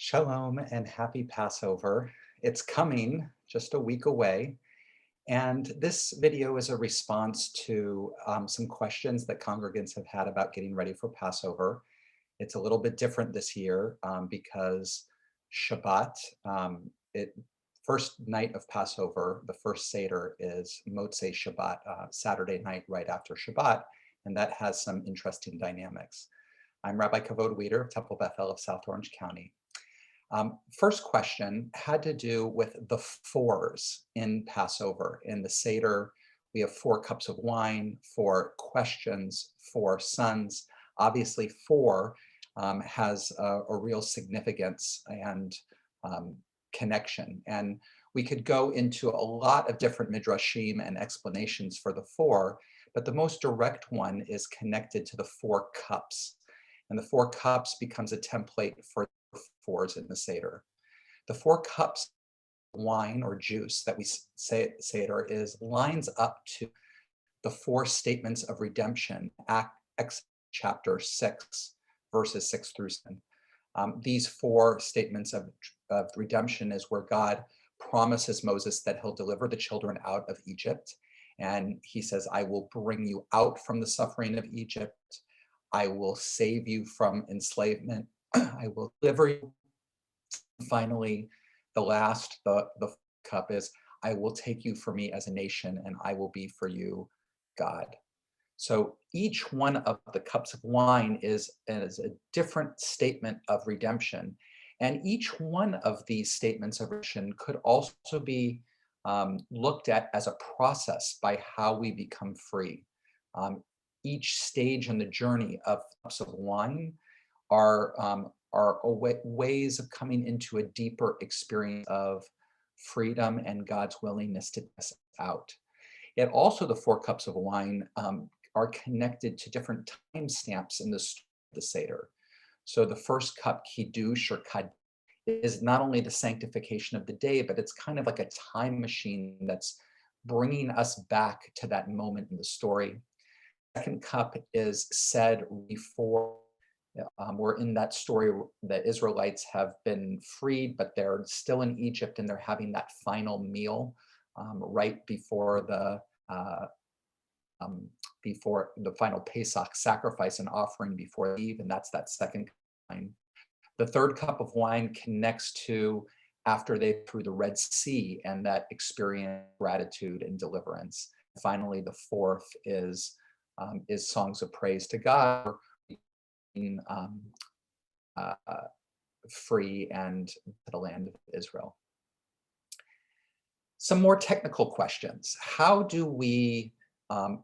Shalom and happy Passover. It's coming just a week away. And this video is a response to some questions that congregants have had about getting ready for Passover. It's a little bit different this year because Shabbat, it first night of Passover, the first seder is Motzei Shabbat, Saturday night right after Shabbat, and that has some interesting dynamics. I'm Rabbi K'vod of Temple Bethel of South Orange County. First question had to do with the fours in Passover. In the Seder, we have 4 cups of wine, 4 questions, 4 sons. Obviously, 4 has a real significance and connection. And we could go into a lot of different midrashim and explanations for the 4, but the most direct one is connected to the 4 cups. And the 4 cups becomes a template for 4s in the Seder. The 4 cups of wine or juice that we say at Seder lines up to the 4 statements of redemption, Acts chapter 6, verses 6 through 7. These 4 statements of redemption is where God promises Moses that he'll deliver the children out of Egypt. And he says, I will bring you out from the suffering of Egypt. I will save you from enslavement. I will deliver you. Finally, the cup is, I will take you for me as a nation, and I will be for you God. So each one of the cups of wine is a different statement of redemption. And each one of these statements of redemption could also be looked at as a process by how we become free. Each stage in the journey of cups of wine are ways of coming into a deeper experience of freedom and God's willingness to test us out. Yet also the 4 cups of wine are connected to different time stamps in the Seder. So the first cup, Kiddush or Kad, is not only the sanctification of the day, but it's kind of like a time machine that's bringing us back to that moment in the story. Second cup is said before we're in that story. The Israelites have been freed, but they're still in Egypt, and they're having that final meal right before the final Pesach sacrifice and offering before they leave, and that's that second wine. The third cup of wine connects to after they're through the Red Sea and that experience gratitude and deliverance. Finally, the fourth is songs of praise to God, free and to the land of Israel. Some more technical questions. How do we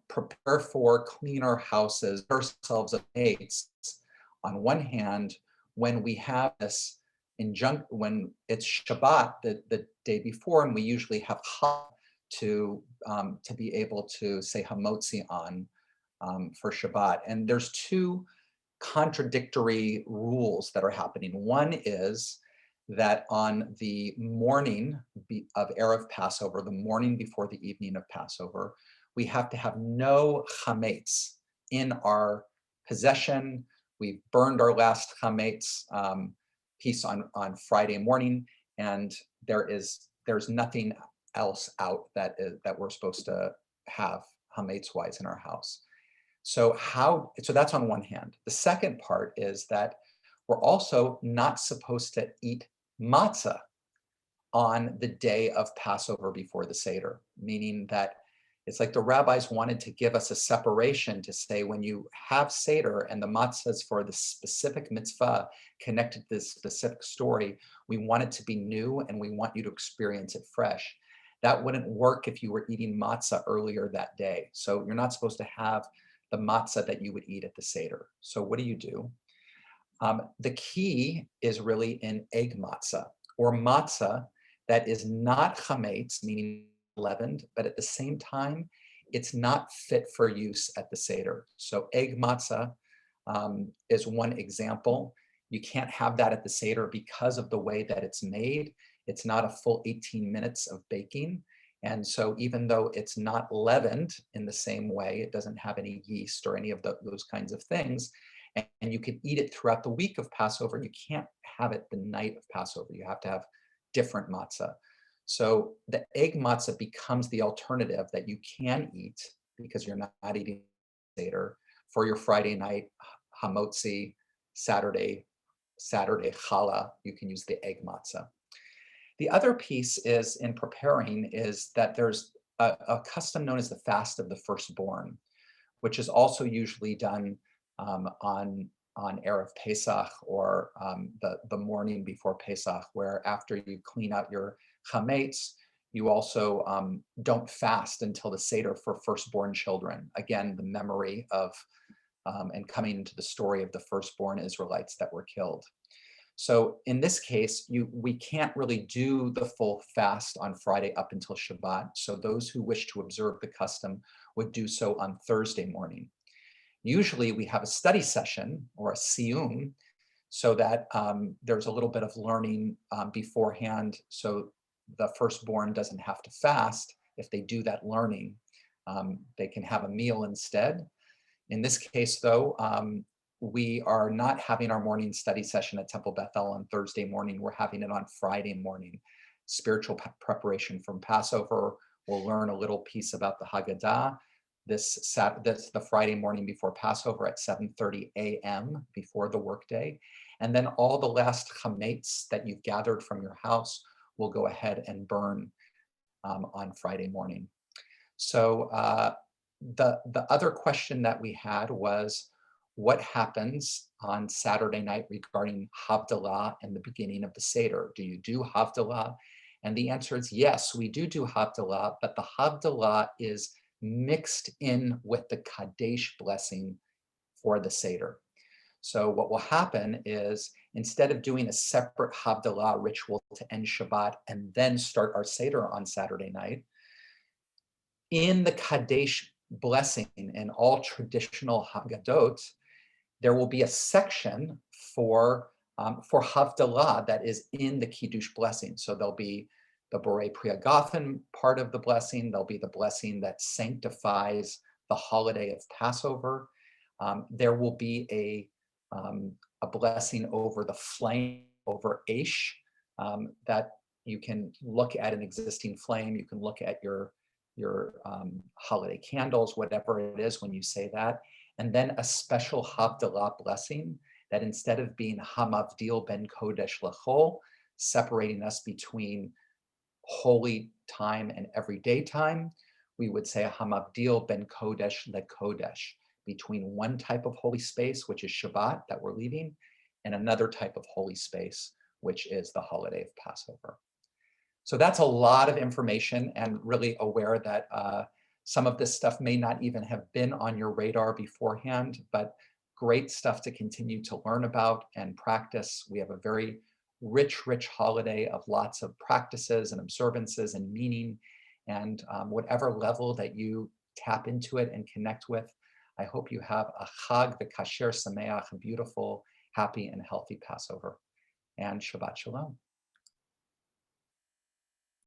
prepare for clean our houses, ourselves of maids? On one hand, when we have this when it's Shabbat the day before, and we usually have to be able to say hamotzi on for Shabbat. And there's 2 contradictory rules that are happening. One is that on the morning of Erev Passover, the morning before the evening of Passover, we have to have no chametz in our possession. We've burned our last chametz piece on Friday morning, and there's nothing else out that we're supposed to have chametz wise in our house. So that's on one hand. The second part is that we're also not supposed to eat matzah on the day of Passover before the Seder, meaning that it's like the rabbis wanted to give us a separation to say, when you have Seder and the matzah is for the specific mitzvah connected to this specific story, we want it to be new and we want you to experience it fresh. That wouldn't work if you were eating matzah earlier that day. So you're not supposed to have the matzah that you would eat at the Seder. So what do? The key is really in egg matzah, or matzah that is not chametz, meaning leavened, but at the same time, it's not fit for use at the Seder. So egg matzah is one example. You can't have that at the Seder because of the way that it's made. It's not a full 18 minutes of baking. And so even though it's not leavened in the same way, it doesn't have any yeast or any of those kinds of things, and you can eat it throughout the week of Passover, you can't have it the night of Passover. You have to have different matzah. So the egg matzah becomes the alternative that you can eat because you're not eating seder for your Friday night hamotzi, Saturday challah. You can use the egg matzah. The other piece is in preparing is that there's a custom known as the fast of the firstborn, which is also usually done on Erev Pesach or the morning before Pesach, where after you clean out your chametz, you also don't fast until the seder for firstborn children. Again, the memory of and coming into the story of the firstborn Israelites that were killed. So in this case, we can't really do the full fast on Friday up until Shabbat. So those who wish to observe the custom would do so on Thursday morning. Usually we have a study session or a siyum so that there's a little bit of learning beforehand so the firstborn doesn't have to fast. If they do that learning, they can have a meal instead. In this case, though, we are not having our morning study session at Temple Bethel on Thursday morning. We're having it on Friday morning. Spiritual preparation from Passover. We'll learn a little piece about the Haggadah the Friday morning before Passover at 7:30 a.m. before the workday. And then all the last chametz that you've gathered from your house will go ahead and burn on Friday morning. So the other question that we had was, what happens on Saturday night regarding Havdalah and the beginning of the Seder? Do you do Havdalah? And the answer is yes, we do Havdalah, but the Havdalah is mixed in with the Kadesh blessing for the Seder. So what will happen is instead of doing a separate Havdalah ritual to end Shabbat and then start our Seder on Saturday night, in the Kadesh blessing in all traditional Haggadot, there will be a section for Havdalah that is in the Kiddush blessing. So there'll be the Borei Priyagathan part of the blessing. There'll be the blessing that sanctifies the holiday of Passover. There will be a blessing over the flame, over Aish, that you can look at an existing flame. You can look at your holiday candles, whatever it is when you say that. And then a special Havdalah blessing that instead of being Hamavdil ben Kodesh lechol, separating us between holy time and everyday time, we would say Hamavdil ben Kodesh lekodesh, between one type of holy space, which is Shabbat that we're leaving, and another type of holy space, which is the holiday of Passover. So that's a lot of information, and really aware that some of this stuff may not even have been on your radar beforehand, but great stuff to continue to learn about and practice. We have a very rich holiday of lots of practices and observances and meaning, and whatever level that you tap into it and connect with, I hope you have a Chag v'Kasher Sameach, a beautiful, happy, and healthy Passover. And Shabbat Shalom.